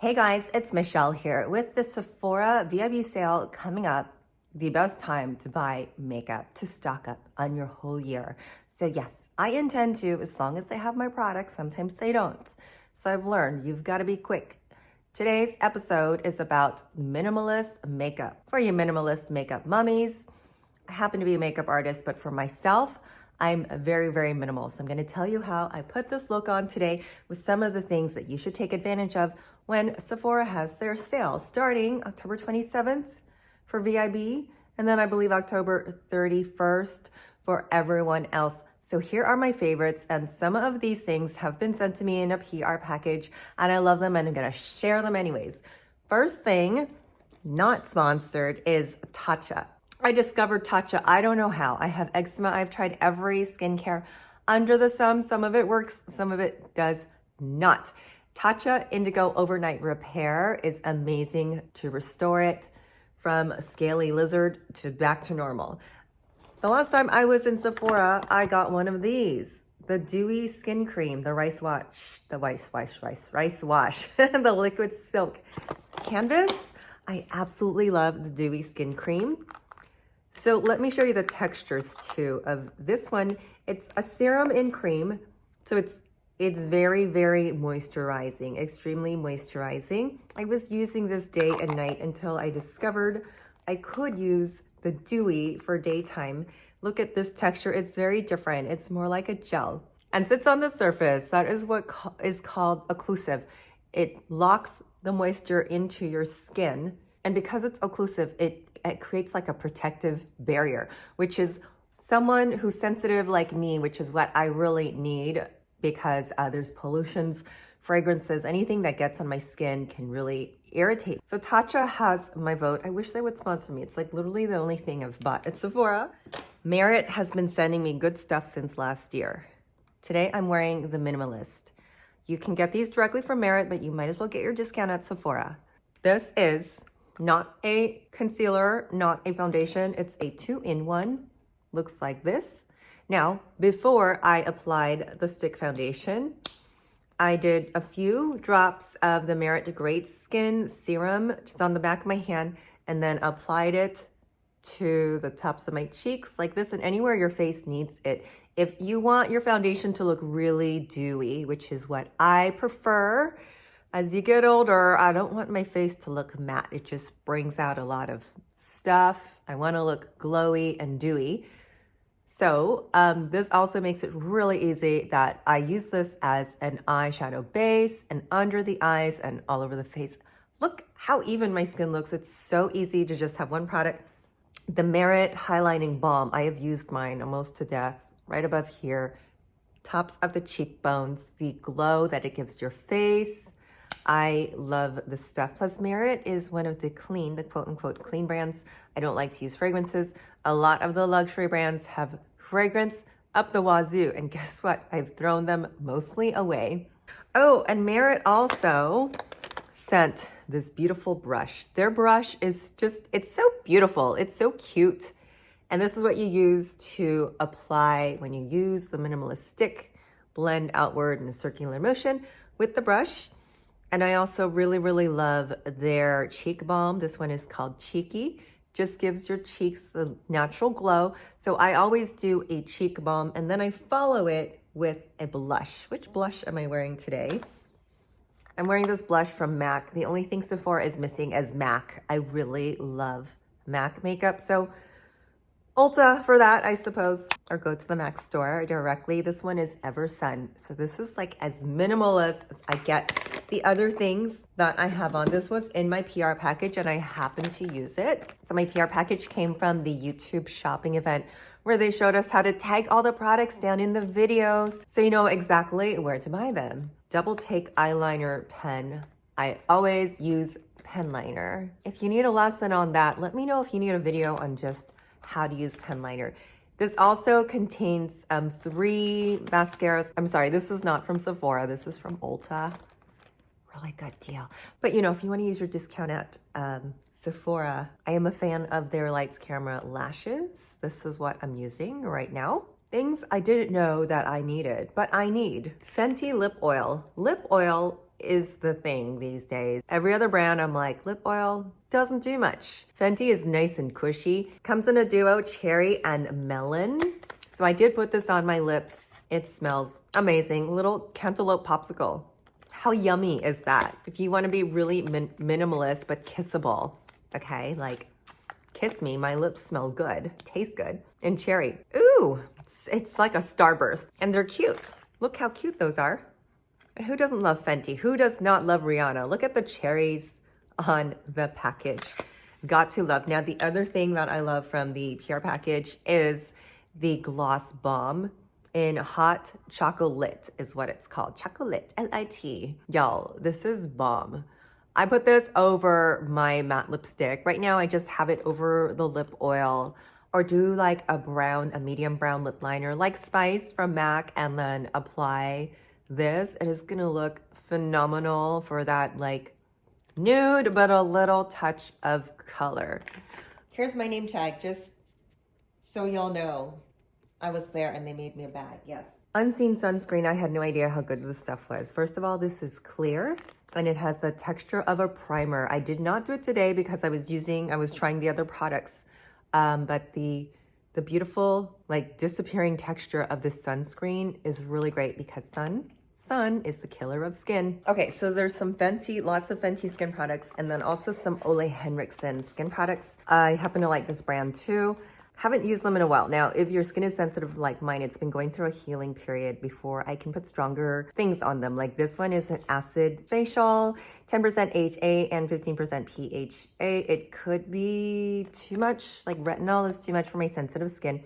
Hey guys, it's Michelle here with the Sephora VIB sale coming up. The best time to buy makeup, to stock up on your whole year. So yes, I intend to, as long as they have my products. Sometimes they don't. So I've learned you've got to be quick. Today's episode is about minimalist makeup. For you minimalist makeup mummies, I happen to be a makeup artist, but for myself, I'm very, very minimal. So I'm going to tell you how I put this look on today with some of the things that you should take advantage of when Sephora has their sale starting October 27th for VIB, and then I believe October 31st for everyone else. So here are my favorites, and some of these things have been sent to me in a PR package, and I love them, and I'm gonna share them anyways. First thing, not sponsored, is TATCHA. I discovered TATCHA, I don't know how. I have eczema, I've tried every skincare under the sun. Some of it works, some of it does not. TATCHA Indigo Overnight Repair is amazing to restore it from a scaly lizard to back to normal. The last time I was in Sephora, I got one of these, the DEWY skin cream, the rice wash, the liquid silk canvas. I absolutely love the DEWY skin cream. So let me show you the textures too of this one. It's a serum in cream, so it's very, very moisturizing, extremely moisturizing. I was using this day and night until I discovered I could use the DEWY for daytime. Look at this texture, it's very different. It's more like a gel and sits on the surface. That is what is called occlusive. It locks the moisture into your skin, and because it's occlusive, it creates like a protective barrier, which is someone who's sensitive like me, which is what I really need, because there's pollutions, fragrances, anything that gets on my skin can really irritate. So TATCHA has my vote. I wish they would sponsor me. It's like literally the only thing I've bought at Sephora. Merit has been sending me good stuff since last year. Today I'm wearing the Minimalist. You can get these directly from Merit, but you might as well get your discount at Sephora. This is not a concealer, not a foundation. It's a 2-in-1. Looks like this. Now, before I applied the stick foundation, I did a few drops of the Merit Great Skin Serum just on the back of my hand, and then applied it to the tops of my cheeks like this, and anywhere your face needs it. If you want your foundation to look really dewy, which is what I prefer, as you get older, I don't want my face to look matte. It just brings out a lot of stuff. I want to look glowy and dewy. So this also makes it really easy that I use this as an eyeshadow base and under the eyes and all over the face. Look how even my skin looks. It's so easy to just have one product. The Merit Highlighting Balm, I have used mine almost to death, right above here, tops of the cheekbones, the glow that it gives your face. I love this stuff. Plus Merit is one of the quote unquote clean brands. I don't like to use fragrances. A lot of the luxury brands have fragrance up the wazoo, and guess what? I've thrown them mostly away. Oh, and Merit also sent this beautiful brush. Their brush is just, it's so beautiful. It's so cute. And this is what you use to apply when you use the Minimalist stick, blend outward in a circular motion with the brush. And I also really, really love their cheek balm. This one is called Cheeky. Just gives your cheeks a natural glow. So I always do a cheek balm, and then I follow it with a blush. Which blush am I wearing today? I'm wearing this blush from MAC. The only thing Sephora is missing is MAC. I really love MAC makeup. So Ulta for that, I suppose, or go to the MAC store directly. This one is Ever Sun. So this is like as minimalist as I get. The other things that I have on this was in my PR package, and I happen to use it. So my PR package came from the YouTube shopping event where they showed us how to tag all the products down in the videos so you know exactly where to buy them. Double Take eyeliner pen. I always use pen liner. If you need a lesson on that, let me know if you need a video on just how to use pen liner. This also contains 3 mascaras. I'm sorry, this is not from Sephora. This is from Ulta. Really good deal. But you know, if you want to use your discount at Sephora, I am a fan of their Lights Camera lashes. This is what I'm using right now. Things I didn't know that I needed, but I need. Fenty lip oil. Lip oil is the thing these days. Every other brand, I'm like, lip oil doesn't do much. Fenty is nice and cushy. Comes in a duo, cherry and melon. So I did put this on my lips. It smells amazing. Little cantaloupe popsicle. How yummy is that? If you want to be really minimalist but kissable, okay, like kiss me, my lips smell good, taste good. And cherry, ooh, it's like a starburst. And they're cute. Look how cute those are. And who doesn't love Fenty? Who does not love Rihanna? Look at the cherries on the package. Got to love. Now, the other thing that I love from the PR package is the gloss balm in hot chocolate is what it's called. Chocolate, L-I-T. Y'all, this is bomb. I put this over my matte lipstick. Right now, I just have it over the lip oil, or do like a medium brown lip liner like Spice from MAC, and then apply this. It is gonna look phenomenal for that like nude, but a little touch of color. Here's my name tag, just so y'all know. I was there and they made me a bag, yes. Unseen sunscreen, I had no idea how good this stuff was. First of all, this is clear and it has the texture of a primer. I did not do it today because I was trying the other products. But the beautiful, like disappearing texture of this sunscreen is really great because sun is the killer of skin. Okay, so there's some Fenty, lots of Fenty skin products, and then also some Ole Henriksen skin products. I happen to like this brand too. Haven't used them in a while. Now, if your skin is sensitive like mine, it's been going through a healing period before I can put stronger things on them. Like this one is an acid facial, 10% HA and 15% PHA. It could be too much, like retinol is too much for my sensitive skin.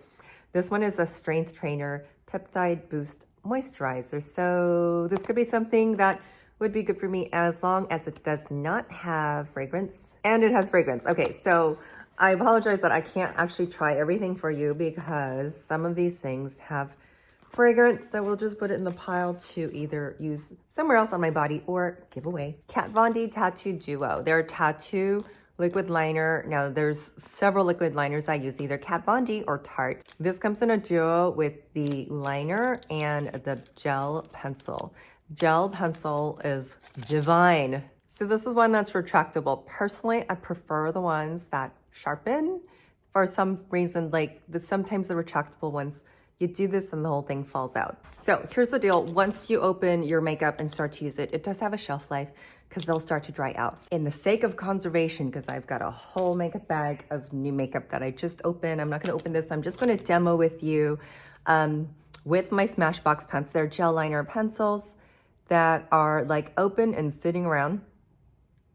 This one is a strength trainer peptide boost moisturizer. So this could be something that would be good for me as long as it does not have fragrance. And it has fragrance. Okay, so I apologize that I can't actually try everything for you because some of these things have fragrance. So we'll just put it in the pile to either use somewhere else on my body or give away. Kat Von D Tattoo Duo. Their tattoo liquid liner. Now there's several liquid liners I use, either Kat Von D or Tarte. This comes in a duo with the liner and the gel pencil. Gel pencil is divine. So this is one that's retractable. Personally, I prefer the ones that sharpen. For some reason, like sometimes the retractable ones, you do this and the whole thing falls out. So here's the deal. Once you open your makeup and start to use it, it does have a shelf life because they'll start to dry out. In the sake of conservation, because I've got a whole makeup bag of new makeup that I just opened. I'm not going to open this. I'm just going to demo with you with my Smashbox pencils. They're gel liner pencils that are like open and sitting around.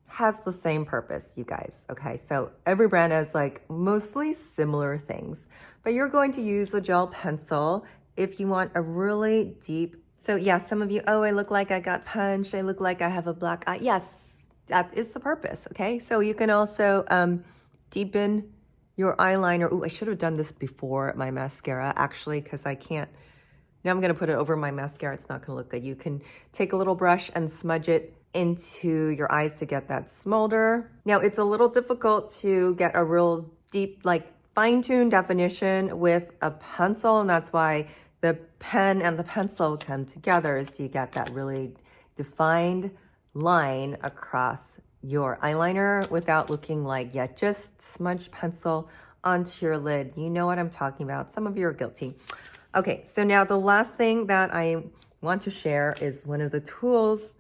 Has the same purpose, you guys. Okay, so every brand has like mostly similar things, but you're going to use the gel pencil if you want a really deep. So yeah, some of you, oh, I look like I got punched. I look like I have a black eye. Yes, that is the purpose. Okay, so you can also deepen your eyeliner. Oh, I should have done this before my mascara actually, because I can't. Now I'm gonna put it over my mascara. It's not gonna look good. You can take a little brush and smudge it into your eyes to get that smolder. Now it's a little difficult to get a real deep, like fine-tuned definition with a pencil, and that's why the pen and the pencil come together, so you get that really defined line across your eyeliner without looking like, yeah, just smudge pencil onto your lid. You know what I'm talking about. Some of you are guilty. Okay, so now the last thing that I want to share is one of the tools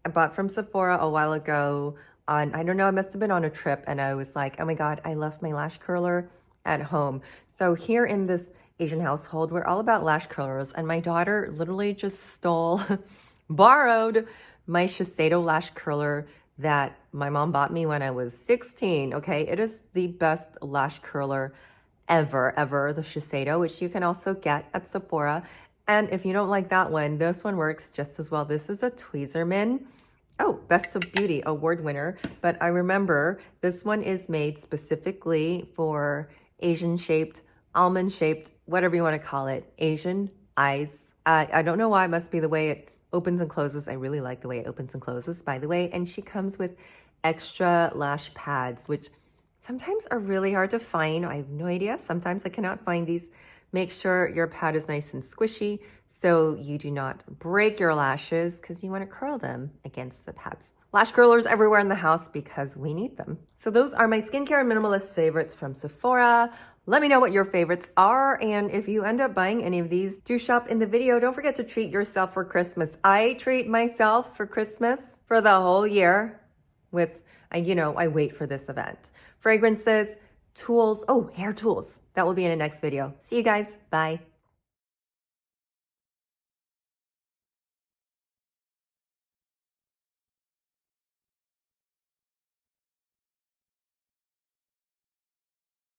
I bought from Sephora a while ago on, I don't know, I must have been on a trip and I was like, oh my God, I left my lash curler at home. So here in this Asian household, we're all about lash curlers, and my daughter literally just stole, borrowed my Shiseido lash curler that my mom bought me when I was 16, okay? It is the best lash curler ever, the Shiseido, which you can also get at Sephora. And if you don't like that one, this one works just as well. This is a TWEEZERMAN. Oh, Best of Beauty award winner. But I remember this one is made specifically for Asian-shaped, almond-shaped, whatever you want to call it, Asian eyes. I don't know why. It must be the way it opens and closes. I really like the way it opens and closes, by the way. And she comes with extra lash pads, which sometimes are really hard to find. I have no idea. Sometimes I cannot find these Make sure your pad is nice and squishy so you do not break your lashes because you want to curl them against the pads. Lash curlers everywhere in the house because we need them. So those are my skincare and minimalist favorites from Sephora. Let me know what your favorites are, and if you end up buying any of these, do shop in the video. Don't forget to treat yourself for Christmas. I treat myself for Christmas for the whole year with, I wait for this event. Fragrances, tools, hair tools. That will be in the next video. See you guys. Bye.